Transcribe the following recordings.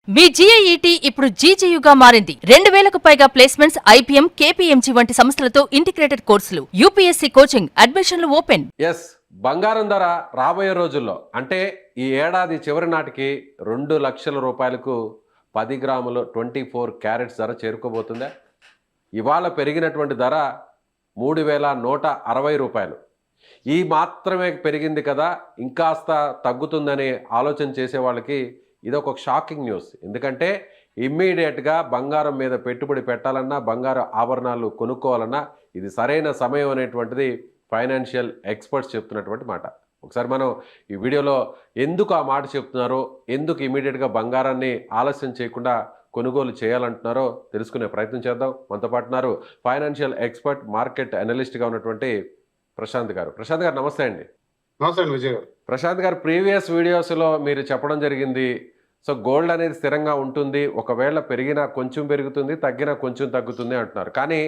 మీ GIET ఇప్పుడు GGUగా మారింది. 2000కు పైగా ప్లేస్మెంట్స్, IPM, KPMG వంటి సంస్థలతో ఇంటిగ్రేటెడ్ కోర్సులు. UPSC కోచింగ్, అడ్మిషన్లు ఓపెన్. బంగారం ధర రాబోయే రోజుల్లో అంటే ఈ ఏడాది చివరి నాటికి 2 లక్షల రూపాయలకు 10 గ్రాములు 24 క్యారెట్స్ ధర చేరుకోబోతుందా? ఇవాళ పెరిగినటువంటి ధర 3160 రూపాయలు. ఈ మాత్రమే పెరిగింది కదా, ఇంకాస్త తగ్గుతుందని ఆలోచన చేసే వాళ్ళకి ఇది ఒక షాకింగ్ న్యూస్. ఎందుకంటే ఇమ్మీడియట్గా బంగారం మీద పెట్టుబడి పెట్టాలన్నా, బంగారు ఆభరణాలు కొనుక్కోవాలన్నా ఇది సరైన సమయం అనేటువంటిది ఫైనాన్షియల్ ఎక్స్పర్ట్స్ చెప్తున్నటువంటి మాట. ఒకసారి మనం ఈ వీడియోలో ఎందుకు ఆ మాట చెప్తున్నారో, ఎందుకు ఇమ్మీడియట్గా బంగారాన్ని ఆలస్యం చేయకుండా కొనుగోలు చేయాలంటున్నారో తెలుసుకునే ప్రయత్నం చేద్దాం. మనతో పాటున్నారు ఫైనాన్షియల్ ఎక్స్పర్ట్, మార్కెట్ అనలిస్ట్గా ఉన్నటువంటి ప్రశాంత్ గారు. ప్రశాంత్ గారు నమస్తే అండి. నమస్తే అండి విజయ్ గారు. ప్రశాంత్ గారు, ప్రీవియస్ వీడియోస్లో మీరు చెప్పడం జరిగింది, సో గోల్డ్ అనేది స్థిరంగా ఉంటుంది, ఒకవేళ పెరిగినా కొంచెం పెరుగుతుంది, తగ్గినా కొంచెం తగ్గుతుంది అంటున్నారు. కానీ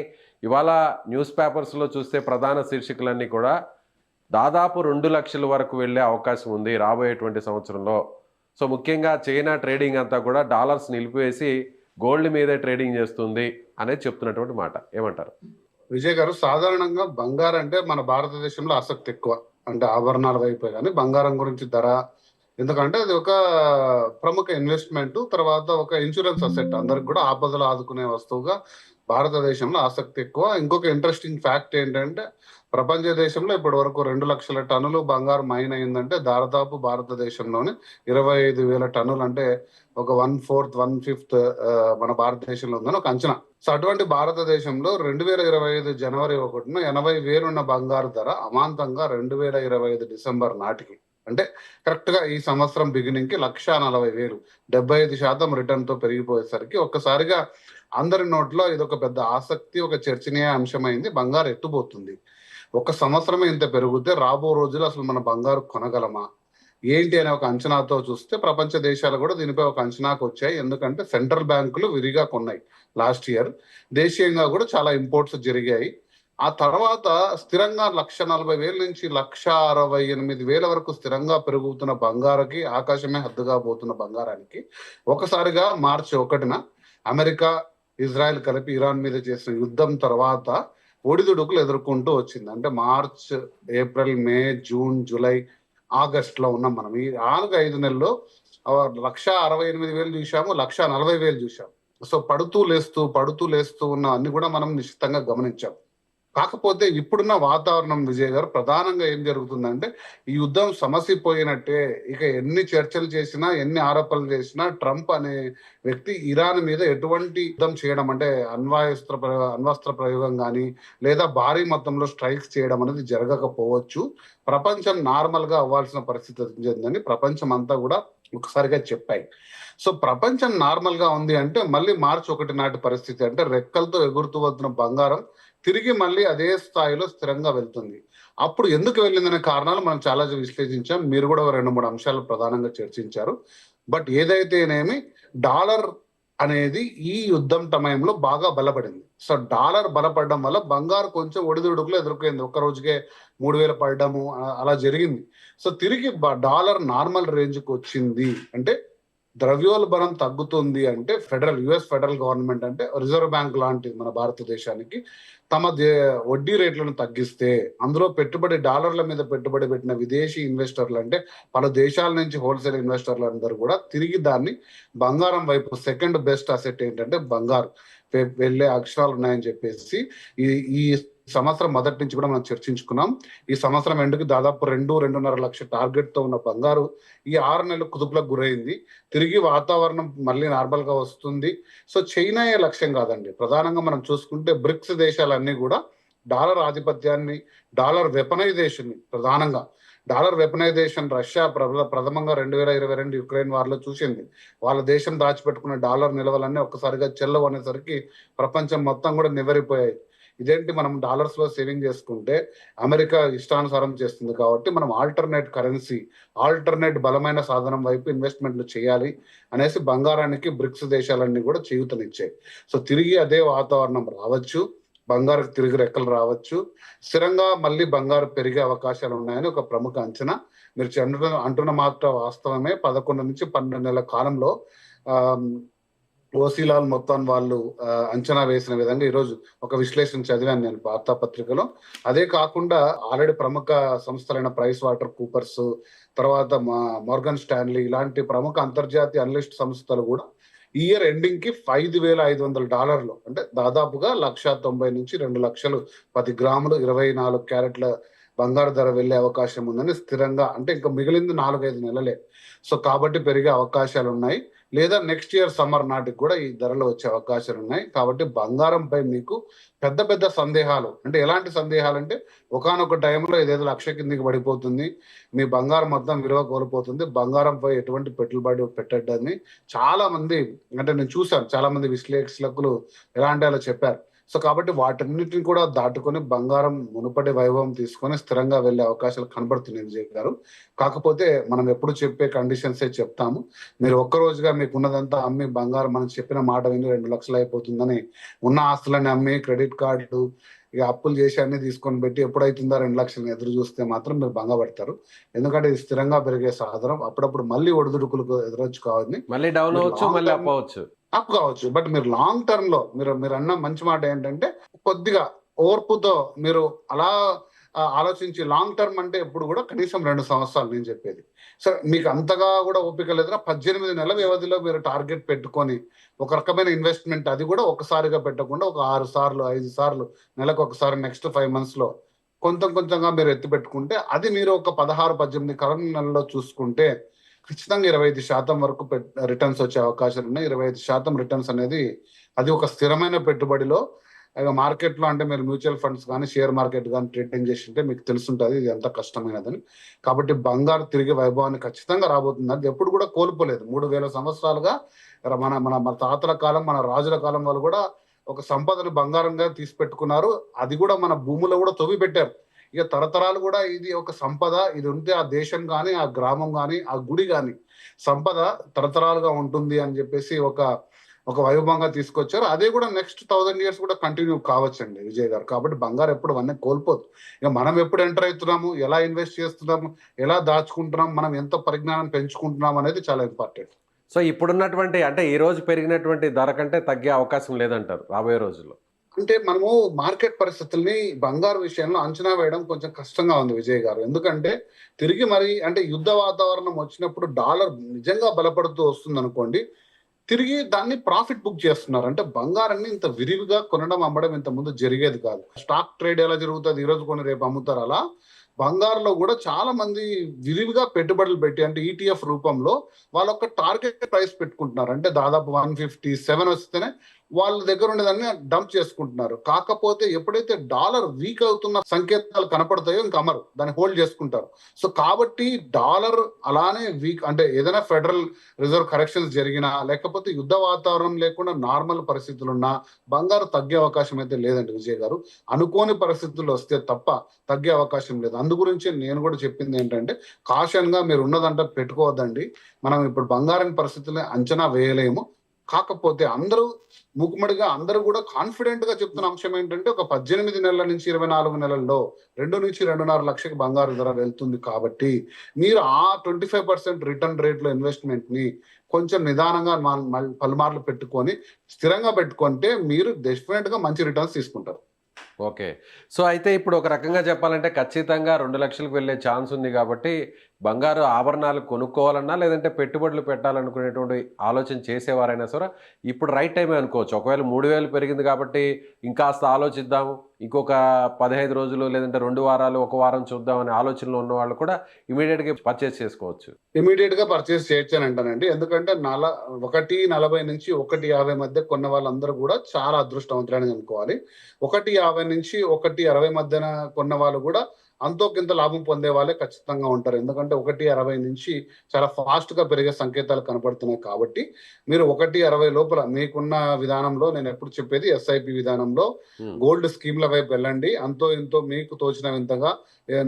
ఇవాళ న్యూస్ పేపర్స్లో చూస్తే ప్రధాన శీర్షికలన్నీ కూడా దాదాపు 2 లక్షల వరకు వెళ్ళే అవకాశం ఉంది రాబోయేటువంటి సంవత్సరంలో. సో ముఖ్యంగా చైనా ట్రేడింగ్ అంతా కూడా డాలర్స్ నిలిపివేసి గోల్డ్ మీదే ట్రేడింగ్ చేస్తుంది అనేది చెప్తున్నటువంటి మాట. ఏమంటారు విజయ్ గారు, సాధారణంగా బంగారం అంటే మన భారతదేశంలో ఆసక్తి ఎక్కువ, అంటే ఆభరణాల వైపే కానీ బంగారం గురించి ధర, ఎందుకంటే అది ఒక ప్రముఖ ఇన్వెస్ట్మెంట్, తర్వాత ఒక ఇన్సూరెన్స్ అసెట్, అందరికి కూడా ఆపదలు ఆదుకునే వస్తువుగా భారతదేశంలో ఆసక్తి ఎక్కువ. ఇంకొక ఇంట్రెస్టింగ్ ఫ్యాక్ట్ ఏంటంటే ప్రపంచ దేశంలో ఇప్పటి వరకు 2 లక్షల టన్నులు బంగారం మైన్ అయిందంటే దాదాపు భారతదేశంలోనే 25,000 టన్నులు, అంటే ఒక 1/4 1/5 మన భారతదేశంలో ఉందని ఒక అంచనా. సో అటువంటి భారతదేశంలో 2025 జనవరి 1న 80,000 ఉన్న బంగారు ధర అమాంతంగా 2025 డిసెంబర్ నాటికి, అంటే కరెక్ట్ గా ఈ సంవత్సరం బిగినింగ్ కి 140,000, 75% రిటర్న్ తో పెరిగిపోయేసరికి ఒక్కసారిగా అందరి నోట్లో ఇది ఒక పెద్ద ఆసక్తి, ఒక చర్చనీయ అంశమైంది. బంగారు ఎట్టుపోతుంది, ఒక సంవత్సరమే ఇంత పెరిగితే రాబో రోజులు అసలు మన బంగారు కొనగలమా ఏంటి అనే ఒక అంచనాతో చూస్తే ప్రపంచ దేశాలు కూడా దీనిపై ఒక అంచనాకు వచ్చాయి. ఎందుకంటే సెంట్రల్ బ్యాంకులు విరిగా కొన్నాయి లాస్ట్ ఇయర్, దేశీయంగా కూడా చాలా ఇంపోర్ట్స్ జరిగాయి. ఆ తర్వాత స్థిరంగా 140,000 నుంచి 168,000 వరకు స్థిరంగా పెరుగుతున్న బంగారుకి, ఆకాశమే హద్దుగా పోతున్న బంగారానికి ఒకసారిగా మార్చి 1న అమెరికా, ఇజ్రాయెల్ కలిపి ఇరాన్ మీద చేసిన యుద్ధం తర్వాత ఒడిదుడుకులు ఎదుర్కొంటూ వచ్చింది. అంటే మార్చ్, ఏప్రిల్, మే, జూన్, జూలై, ఆగస్ట్ లో ఉన్నాం మనం. ఈ 4-5 నెలల్లో 168,000 చూసాము, 140,000 చూసాము. సో పడుతూ లేస్తూ ఉన్న అన్ని కూడా మనం నిశ్చితంగా గమనించాం. కాకపోతే ఇప్పుడున్న వాతావరణం విజయ్ గారు, ప్రధానంగా ఏం జరుగుతుందంటే ఈ యుద్ధం సమసిపోయినట్టే. ఇక ఎన్ని చర్చలు చేసినా, ఎన్ని ఆరోపణలు చేసినా ట్రంప్ అనే వ్యక్తి ఇరాన్ మీద ఎటువంటి యుద్ధం చేయడం, అంటే అణ్వస్త్ర ప్రయోగం కానీ లేదా భారీ మొత్తంలో స్ట్రైక్స్ చేయడం అనేది జరగకపోవచ్చు. ప్రపంచం నార్మల్ గా అవ్వాల్సిన పరిస్థితి వచ్చిందని ప్రపంచం అంతా కూడా ఒకసారిగా చెప్పాయి. సో ప్రపంచం నార్మల్ గా ఉంది అంటే మళ్ళీ మార్చి 1 నాటి పరిస్థితి, అంటే రెక్కలతో ఎగురుతూ వస్తున్న బంగారం తిరిగి మళ్ళీ అదే స్థాయిలో స్థిరంగా వెళ్తుంది. అప్పుడు ఎందుకు వెళ్ళిందనే కారణాలు మనం చాలా విశ్లేషించాం. మీరు కూడా 2-3 అంశాలు ప్రధానంగా చర్చించారు. బట్ ఏదైతేనేమి డాలర్ అనేది ఈ యుద్ధం సమయంలో బాగా బలపడింది. సో డాలర్ బలపడడం వల్ల బంగారు కొంచెం ఒడిదుడుకులు ఎదుర్కొంది. ఒక్క రోజుకే 3,000 పడడము అలా జరిగింది. సో తిరిగి డాలర్ నార్మల్ రేంజ్కి వచ్చింది. అంటే ద్రవ్యోల్బణం తగ్గుతుంది అంటే యుఎస్ ఫెడరల్ గవర్నమెంట్, అంటే రిజర్వ్ బ్యాంక్ లాంటిది మన భారతదేశానికి, తమ వడ్డీ రేట్లను తగ్గిస్తే అందులో డాలర్ల మీద పెట్టుబడి పెట్టిన విదేశీ ఇన్వెస్టర్లు, అంటే పలు దేశాల నుంచి హోల్సేల్ ఇన్వెస్టర్లు అందరూ కూడా తిరిగి దాన్ని బంగారం వైపు, సెకండ్ బెస్ట్ అసెట్ ఏంటంటే బంగారు వెళ్ళే అక్షరాలు ఉన్నాయని చెప్పేసి ఈ సంవత్సరం మొదటి నుంచి కూడా మనం చర్చించుకున్నాం. ఈ సంవత్సరం ఎండుకి దాదాపు 2-2.5 లక్షల టార్గెట్ తో ఉన్న బంగారు ఈ 6 నెలలు కుదుపులకు గురైంది. తిరిగి వాతావరణం మళ్ళీ నార్మల్ గా వస్తుంది. సో చైనాయే లక్ష్యం కాదండి. ప్రధానంగా మనం చూసుకుంటే బ్రిక్స్ దేశాలన్నీ కూడా డాలర్ ఆధిపత్యాన్ని, డాలర్ వెపనైజేషన్, ప్రధానంగా డాలర్ వెపనైజేషన్ రష్యా ప్రథమంగా 2022 యుక్రెయిన్ వార్లో చూసింది. వాళ్ళ దేశం దాచిపెట్టుకున్న డాలర్ నిల్వలన్నీ ఒక్కసారిగా చెల్లవు అనేసరికి ప్రపంచం మొత్తం కూడా నివరిపోయాయి. ఇదేంటి, మనం డాలర్స్ లో సేవింగ్ చేసుకుంటే అమెరికా ఇష్టానుసారం చేస్తుంది కాబట్టి మనం ఆల్టర్నేట్ కరెన్సీ, ఆల్టర్నేట్ బలమైన సాధనం వైపు ఇన్వెస్ట్మెంట్లు చేయాలి అనేసి బంగారానికి బ్రిక్స్ దేశాలన్నీ కూడా చేయూతనిచ్చాయి. సో తిరిగి అదే వాతావరణం రావచ్చు, బంగారుకు తిరిగి రెక్కలు రావచ్చు, స్థిరంగా మళ్ళీ బంగారు పెరిగే అవకాశాలు ఉన్నాయని ఒక ప్రముఖ అంచనా. మీరు అంటున్న మాట వాస్తవమే. 11 నుంచి 12 నెలల కాలంలో ఓసీలాల్ మొత్తం వాళ్ళు అంచనా వేసిన విధంగా ఈరోజు ఒక విశ్లేషణ చదివాను నేను వార్తాపత్రికలో. అదే కాకుండా ఆల్రెడీ ప్రముఖ సంస్థలైన ప్రైస్ వాటర్ కూపర్స్, తర్వాత మోర్గన్ స్టాన్లీ ఇలాంటి ప్రముఖ అంతర్జాతీయ అనలిస్ట్ సంస్థలు కూడా ఈ ఇయర్ ఎండింగ్ కి $5,500 అంటే దాదాపుగా 1,90,000 నుంచి 2,00,000 10 గ్రాములు 24 క్యారెట్ల బంగారు ధర వెళ్లే అవకాశం ఉందని స్థిరంగా, అంటే ఇంకా మిగిలింది 4-5 నెలలే. సో కాబట్టి పెరిగే అవకాశాలు ఉన్నాయి, లేదా నెక్స్ట్ ఇయర్ సమ్మర్ నాటికి కూడా ఈ ధరలు వచ్చే అవకాశాలు ఉన్నాయి. కాబట్టి బంగారంపై మీకు పెద్ద పెద్ద సందేహాలు, అంటే ఎలాంటి సందేహాలు అంటే ఒకానొక టైంలో ఇదేదో 1,00,000 కిందికి పడిపోతుంది, మీ బంగారం మొత్తం విలువ కోల్పోతుంది, బంగారంపై ఎటువంటి పెట్టుబడి పెట్టద్దని చాలా మంది, అంటే నేను చూశాను చాలా మంది విశ్లేషకులు ఎలాంటి అలా చెప్పారు. సో కాబట్టి వాటన్నిటిని కూడా దాటుకొని బంగారం మునుపటి వైభవం తీసుకొని స్థిరంగా వెళ్లే అవకాశాలు కనబడుతున్నాయి విజయ్ గారు. కాకపోతే మనం ఎప్పుడు చెప్పే కండిషన్సే చెప్తాము. మీరు ఒక్క రోజుగా మీకు ఉన్నదంతా అమ్మి బంగారం మనం చెప్పిన మాట విని 2 లక్షలు అయిపోతుందని ఉన్న ఆస్తులని అమ్మి క్రెడిట్ కార్డు ఇక అప్పులు చేసి అన్ని తీసుకొని పెట్టి ఎప్పుడైతుందా 2 లక్షలను ఎదురు చూస్తే మాత్రం మీరు భంగపడతారు. ఎందుకంటే ఇది స్థిరంగా పెరిగే సాధనం, అప్పుడప్పుడు మళ్ళీ ఒడిదుడుకులకు ఎదురొచ్చు కావాలి, మళ్ళీ డౌన్ అవ్వచ్చు, మళ్ళీ అప్ అవ్వచ్చు, అప్ కావచ్చు. బట్ మీరు లాంగ్ టర్మ్ లో మీరు అన్న మంచి మాట ఏంటంటే కొద్దిగా ఓర్పుతో మీరు అలా ఆలోచించి, లాంగ్ టర్మ్ అంటే ఎప్పుడు కూడా కనీసం 2 సంవత్సరాలు నేను చెప్పేది. సరే మీకు అంతగా కూడా ఓపిక లేదురా, 18 నెలల వ్యవధిలో మీరు టార్గెట్ పెట్టుకొని ఒక రకమైన ఇన్వెస్ట్మెంట్, అది కూడా ఒకసారిగా పెట్టకుండా ఒక 6 సార్లు 5 సార్లు నెలకు ఒకసారి నెక్స్ట్ 5 months లో కొంచెం కొంచెంగా మీరు ఎత్తి పెట్టుకుంటే, అది మీరు ఒక 16-18 కరెంట్ నెలల్లో చూసుకుంటే ఖచ్చితంగా 25% వరకు రిటర్న్స్ వచ్చే అవకాశాలు ఉన్నాయి. 25% రిటర్న్స్ అనేది అది ఒక స్థిరమైన పెట్టుబడిలో. మార్కెట్ లో అంటే మీరు మ్యూచువల్ ఫండ్స్ కానీ షేర్ మార్కెట్ కానీ ట్రేడింగ్ చేసి ఉంటే మీకు తెలుసుంటుంది ఇది ఎంత కష్టమైనదని. కాబట్టి బంగారు తిరిగి వైభవాన్ని ఖచ్చితంగా రాబోతుంది. అది ఎప్పుడు కూడా కోల్పోలేదు. 3,000 సంవత్సరాలుగా మన మన మన తాతల కాలం, మన రాజుల కాలం వాళ్ళు కూడా ఒక సంపదను బంగారంగా తీసి పెట్టుకున్నారు. అది కూడా మన భూములో కూడా తవ్వి పెట్టారు. ఇక తరతరాలు కూడా ఇది ఒక సంపద, ఇది ఉంటే ఆ దేశం కానీ ఆ గ్రామం కానీ ఆ గుడి కానీ సంపద తరతరాలుగా ఉంటుంది అని చెప్పేసి ఒక వైభవంగా తీసుకొచ్చారు. అదే కూడా నెక్స్ట్ 1000 years కూడా కంటిన్యూ కావచ్చండి విజయ్ గారు. కాబట్టి బంగారు ఎప్పుడు అవన్నీ కోల్పోదు. ఇక మనం ఎప్పుడు ఎంటర్ అవుతున్నాము, ఎలా ఇన్వెస్ట్ చేస్తున్నాము, ఎలా దాచుకుంటున్నాం, మనం ఎంత పరిజ్ఞానం పెంచుకుంటున్నాం అనేది చాలా ఇంపార్టెంట్. సో ఇప్పుడున్నటువంటి, అంటే ఈ రోజు పెరిగినటువంటి ధర కంటే తగ్గే అవకాశం లేదంటారు రాబోయే రోజుల్లో? అంటే మనము మార్కెట్ పరిస్థితుల్ని బంగారు విషయంలో అంచనా వేయడం కొంచెం కష్టంగా ఉంది విజయ్ గారు. ఎందుకంటే తిరిగి మరి అంటే యుద్ధ వాతావరణం వచ్చినప్పుడు డాలర్ నిజంగా బలపడుతూ వస్తుంది అనుకోండి, తిరిగి దాన్ని ప్రాఫిట్ బుక్ చేస్తున్నారు. అంటే బంగారాన్ని ఇంత విరివిగా కొనడం అమ్మడం ఇంత ముందు జరిగేది కాదు. స్టాక్ ట్రేడ్ ఎలా జరుగుతుంది, ఈ రోజు కొని రేపు అమ్ముతారు, అలా బంగారులో కూడా చాలా మంది విరివిగా పెట్టుబడులు పెట్టి, అంటే ETF రూపంలో వాళ్ళ ఒక టార్గెట్ ప్రైస్ పెట్టుకుంటున్నారు. అంటే దాదాపు 157 వస్తేనే వాళ్ళ దగ్గర ఉండేదాన్ని డంప్ చేసుకుంటున్నారు. కాకపోతే ఎప్పుడైతే డాలర్ వీక్ అవుతున్న సంకేతాలు కనపడతాయో ఇంకా అమరు, దాన్ని హోల్డ్ చేసుకుంటారు. సో కాబట్టి డాలర్ అలానే వీక్, అంటే ఏదైనా ఫెడరల్ రిజర్వ్ కరెక్షన్స్ జరిగినా, లేకపోతే యుద్ధ వాతావరణం లేకుండా నార్మల్ పరిస్థితులున్నా బంగారు తగ్గే అవకాశం అయితే లేదండి విజయ్ గారు. అనుకోని పరిస్థితులు వస్తే తప్ప తగ్గే అవకాశం లేదు. అందు గురించి నేను కూడా చెప్పింది ఏంటంటే కాషన్ గా మీరు ఉన్నదంటే పెట్టుకోవద్దండి. మనం ఇప్పుడు బంగారం పరిస్థితుల్ని అంచనా వేయలేము. కాకపోతే అందరూ మూకుమ్మడిగా అందరూ కూడా కాన్ఫిడెంట్ గా చెప్తున్న అంశం ఏంటంటే ఒక 18 నెలల నుంచి 24 నెలల్లో 2 నుంచి 2.5 లక్షకి బంగారు ధర వెళ్తుంది. కాబట్టి మీరు ఆ 25% రిటర్న్ రేట్ లో ఇన్వెస్ట్మెంట్ ని కొంచెం నిదానంగా పలుమార్లు పెట్టుకొని స్థిరంగా పెట్టుకుంటే మీరు డెఫినెట్ గా మంచి రిటర్న్స్ తీసుకుంటారు. ఓకే. సో అయితే ఇప్పుడు ఒక రకంగా చెప్పాలంటే ఖచ్చితంగా 2 లక్షలకు వెళ్ళే ఛాన్స్ ఉంది. కాబట్టి బంగారు ఆభరణాలు కొనుక్కోవాలన్నా, లేదంటే పెట్టుబడులు పెట్టాలనుకునేటువంటి ఆలోచన చేసేవారైనా సరే ఇప్పుడు రైట్ టైమే అనుకోవచ్చు. ఒకవేళ 3,000 పెరిగింది కాబట్టి ఇంకాస్త ఆలోచిద్దాము, ఇంకొక 15 రోజులు లేదంటే 2 వారాలు 1 వారం చూద్దాం అనే ఆలోచనలో ఉన్న వాళ్ళు కూడా ఇమీడియట్గా పర్చేస్ చేసుకోవచ్చు. ఇమీడియట్ గా పర్చేస్ చేయొచ్చు అని అంటానండి. ఎందుకంటే 1.40 నుంచి 1.50 మధ్య కొన్న వాళ్ళందరూ కూడా చాలా అదృష్టవంతులని అనుకోవాలి. 1.50 నుంచి 1.60 మధ్యన కొన్న వాళ్ళు కూడా అంతో కింత లాభం పొందే వాళ్ళే ఖచ్చితంగా ఉంటారు. ఎందుకంటే 1.60 నుంచి చాలా ఫాస్ట్ గా పెరిగే సంకేతాలు కనపడుతున్నాయి. కాబట్టి మీరు 1.60 లోపల మీకున్న విధానంలో, నేను ఎప్పుడు చెప్పేది SIP విధానంలో గోల్డ్ స్కీమ్ల వైపు వెళ్ళండి. అంతో ఇంతో మీకు తోచిన వింతగా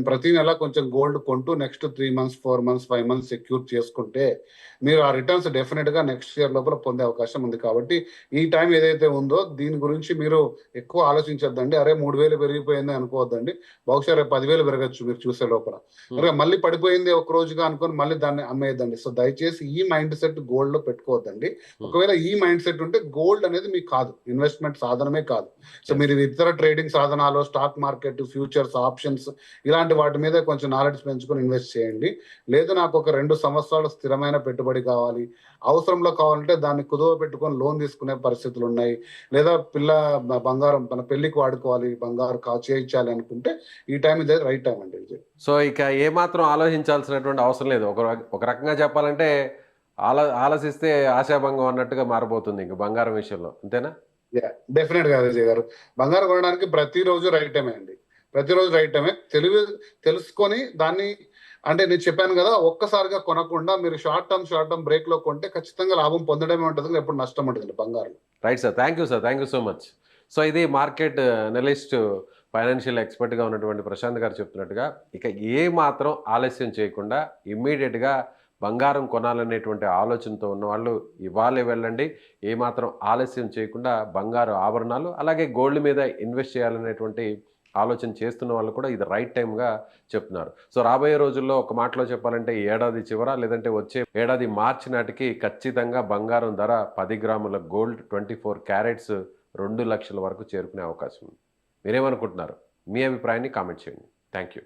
ప్రతి నెల కొంచెం గోల్డ్ కొంటూ next 3 months 4 months 5 months secure చేసుకుంటే మీరు ఆ రిటర్న్స్ డెఫినెట్ గా నెక్స్ట్ ఇయర్ లోపల పొందే అవకాశం ఉంది. కాబట్టి ఈ టైం ఏదైతే ఉందో దీని గురించి మీరు ఎక్కువ ఆలోచించొద్దండి. అరే 3,000 పెరిగిపోయింది అనుకోవద్దండి. బహుశా రేపు 10,000 10,000 పెరగచ్చు మీరు చూసే లోపల. కనుక మళ్ళీ పడిపోయింది ఒక రోజుగా అనుకొని మళ్ళీ దాన్ని అమ్మేయద్దండి. సో దయచేసి ఈ మైండ్ సెట్ గోల్డ్ లో పెట్టుకోవద్దండి. ఒకవేళ ఈ మైండ్ సెట్ ఉంటే గోల్డ్ అనేది మీకు కాదు, ఇన్వెస్ట్మెంట్ సాధనమే కాదు. సో మీరు ఇతర ట్రేడింగ్ సాధనాలు, స్టాక్ మార్కెట్, ఫ్యూచర్స్, ఆప్షన్స్ ఇలాంటి వాటి మీద కొంచెం నాలెడ్జ్ పెంచుకొని ఇన్వెస్ట్ చేయండి. లేదు నాకు ఒక 2 సంవత్సరాలు స్థిరమైన పెట్టుబడి కావాలి, అవసరంలో కావాలంటే దాన్ని కుదువ పెట్టుకొని లోన్ తీసుకునే పరిస్థితులు ఉన్నాయి, లేదా బంగారం మన పెళ్లికి వాడుకోవాలి, బంగారు చేయించాలి అనుకుంటే ఈ టైం ఇదే రైట్ టైం అండి ఇది. సో ఇక ఏమాత్రం ఆలోచించాల్సినటువంటి అవసరం లేదు. ఒక రకంగా చెప్పాలంటే ఆలోచిస్తే ఆశాభంగం అన్నట్టుగా మారిపోతుంది ఇంక బంగారం విషయంలో, అంతేనా? డెఫినెట్ గా విజయ్ గారు, బంగారం కొనడానికి ప్రతిరోజు రైట్ టైమే అండి, ప్రతిరోజు రైట్ టైమే. తెలుసుకొని దాన్ని, అంటే నేను చెప్పాను కదా, ఒక్కసారిగా కొనకుండా మీరు షార్ట్ టర్మ్ బ్రేక్ లో కొంటే ఖచ్చితంగా లాభం పొందడమే ఉంటుంది, ఎప్పుడు నష్టం ఉంటుంది బంగారం. Right sir, thank you sir, thank you so much. So ఇది మార్కెట్ అనలిస్ట్, ఫైనాన్షియల్ ఎక్స్పర్ట్గా ఉన్నటువంటి ప్రశాంత్ గారు చెప్తున్నట్టుగా ఇక ఏ మాత్రం ఆలస్యం చేయకుండా ఇమ్మీడియట్గా బంగారం కొనాలనేటువంటి ఆలోచనతో ఉన్నవాళ్ళు ఇవాళే వెళ్ళండి. ఏమాత్రం ఆలస్యం చేయకుండా బంగారు ఆభరణాలు అలాగే గోల్డ్ మీద ఇన్వెస్ట్ చేయాలనేటువంటి ఆలోచన చేస్తున్న వాళ్ళు కూడా ఇది రైట్ టైంగా చెప్తున్నారు. సో రాబోయే రోజుల్లో ఒక మాటలో చెప్పాలంటే ఈ ఏడాది చివర లేదంటే వచ్చే ఏడాది మార్చి నాటికి ఖచ్చితంగా బంగారం ధర 10 గ్రాముల గోల్డ్ 24 క్యారెట్స్ 2 లక్షల వరకు చేరుకునే అవకాశం ఉంది. మీరేమనుకుంటున్నారు? మీ అభిప్రాయాన్ని కామెంట్ చేయండి. Thank you.